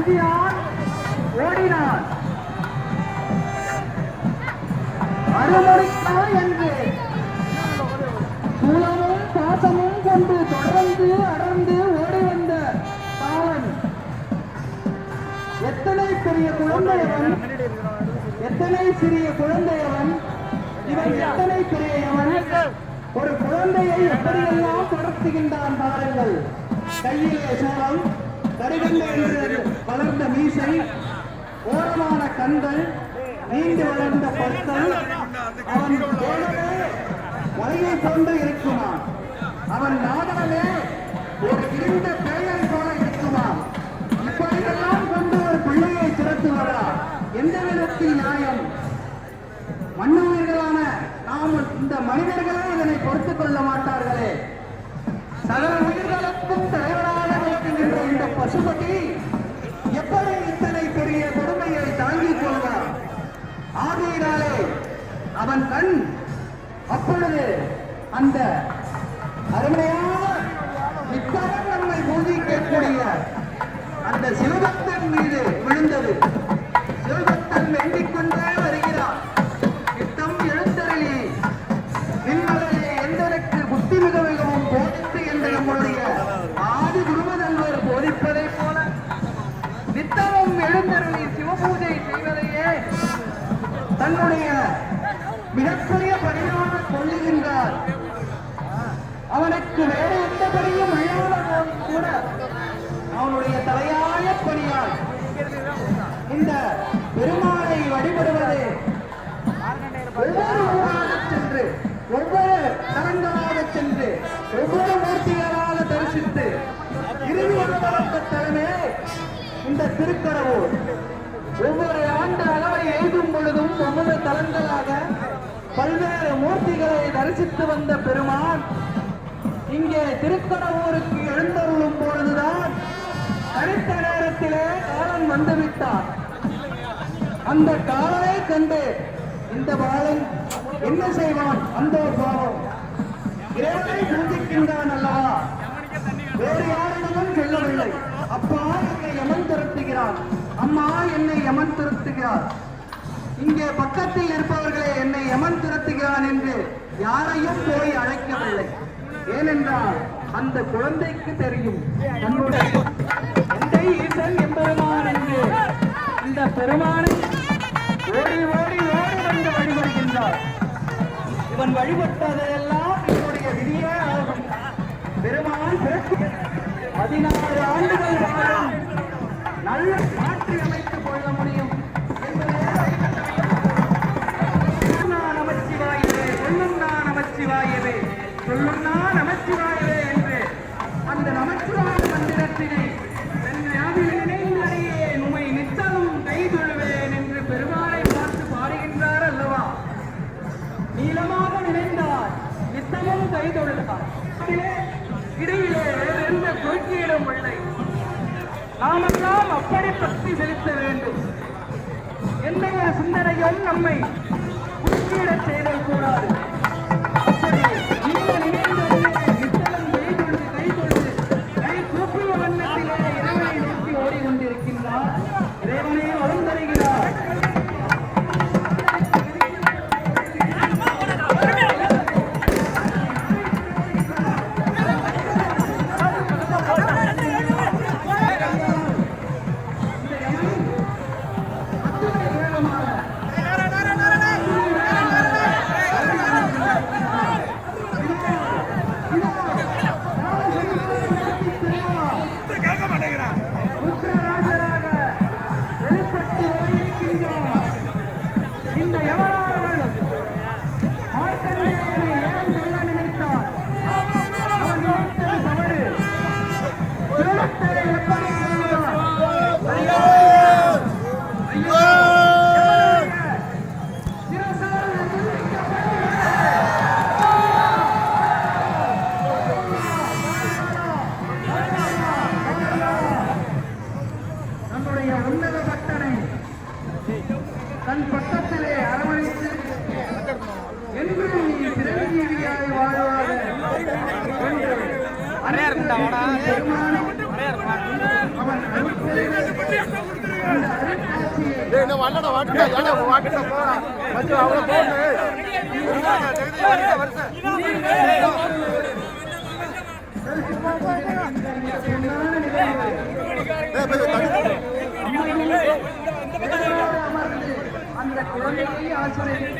அஞ்சியான் ஓடினான். அருமுடிக்கான் என்று சூலமும் பாசமும் கொண்டு தொடர்ந்து அடர்ந்து ஓடி வந்த பாவன் எத்தனை பெரிய குழந்தையவன், எத்தனை சிறிய குழந்தையவன், இவன் எத்தனை பெரியவன். ஒரு குழந்தையை எப்படியெல்லாம் தொடர்த்துகின்றான் பாருங்கள். கையிலே சூலம், கடிகண்டை என்று வளர்ந்த மீசை, ஓரமான கண்கள், நீண்டு வளர்ந்த பற்கள், அவன் தோழமே வலையை கொண்டு இருக்குமான். அவன் நாதனமே ஒரு இருந்த பேயை போல இருக்குமான். இப்படியெல்லாம் கொண்டு ஒரு பிள்ளையை திரட்டுவதா எந்த விதத்தில் நியாயம்? மண்ணுயிர்களான நாம் இந்த மனிதர்களே இதனை பொறுத்துக் கொள்ள மாட்டார்களே. சகல உயிர்களுக்கும் தலைவராக இருக்கின்ற இந்த பசுபதி எப்படி இத்தனை பெரிய கொடுமையை தாங்கிக் கொள்வார்? ஆகையினாலே அவன் கண் அப்பொழுது அந்த அருமையான நித்தமும் நம்மை பூஜிக்கக்கூடிய அந்த சிவபக்தன் மீது விழுந்தது. சிவபக்தன் வேண்டிக் கொண்டே வருகிறார். நித்தம் எழுந்தருளி நின்மலையே எந்தனுக்கு புத்தி மிக மிகவும் போதித்து என்று நம்முடைய ஆதி குருமதல்வர் போதிப்பதைப் போல நித்தமும் எழுந்தருளி சிவபூஜை செய்வதையே தன்னுடைய மிகப்பெரிய பணியாக கொள்ளுகின்றார். அவனுக்கு வேறு எந்தபடியும் அழியாத போது கூட அவனுடைய தலையாய பணியால் இந்த பெருமாளை வழிபடுவது ஒவ்வொரு ஊராக சென்று, ஒவ்வொரு தலங்களாக சென்று, ஒவ்வொரு மூர்த்திகளாக தரிசித்து இறுதியாக தலமே இந்த திருக்கடவுர். ஒவ்வொரு ஆண்டு அளவை எழுதும் பொழுதும் ஒவ்வொரு தலங்களாக பல்வேறு மூர்த்திகளை தரிசித்து வந்த பெருமான் இங்கே திருக்கடவுருக்கு எழுந்தருளும் பொழுதுதான் தனித்த நேரத்திலே காலன் வந்துவிட்டார். அந்த காலனை கண்டு இந்த பாலன் என்ன செய்வான்? அந்த பாவம் இறைவனை பூஜிக்கின்றான் அல்லவா, வேறு யாரிடமும் சொல்லவில்லை. அப்பா என்னை யமன் துரத்துகிறான், அம்மா என்னை யமன் துரத்துகிறார், இங்கே பக்கத்தில் இருப்பவர்களே என்னை யமன் துரத்துகிறான் என்று யாரையும் போய் அழைக்கவில்லை. ஏனென்றால் அந்த குழந்தைக்கு தெரியும் தன்னுடைய தந்தை ஈசன் எம்பெருமான் என்று. இந்த பெருமானை ஓடி ஓடி ஓடி வந்து வழிபடுகின்றார். இவன் வழிபட்டதையெல்லாம் என்னுடைய விதியே ஆகும். பெருமான் 16 ஆண்டுகள் வாழும் நல்ல மாற்றி அமைத்துக் கொள்ள முடியும் என்பதே நமச்சிவாயவே, சொல்லுண்ணா நமச்சிவாயவே, சொல்லுண்ணா நமச்சிவாயவே என்று அந்த நமச்சிவாய மந்திரத்தினை உண்மை நித்தமும் கைதொழுவேன் என்று பெருமானை பார்த்து பாடுகின்றார் அல்லவா. நீளமாக நினைந்தார், நித்தமும் கைதொழுதார். இடையிலே எந்த குறுக்கீடும் இல்லை. நாமெல்லாம் அப்படி பக்தி செலுத்த வேண்டும். எந்த ஒரு சிந்தனையும் நம்மை குறுக்கீடச் செய்தல் கூடாது. நிறையா இருக்குண்டா வாடா நிறையா இருக்குமா என்ன வரலடா வாட்டுடா ஏடா வாட்டுடா போடா மச்சான் அவள போடு அந்த குழந்தையை ஆசிரியர்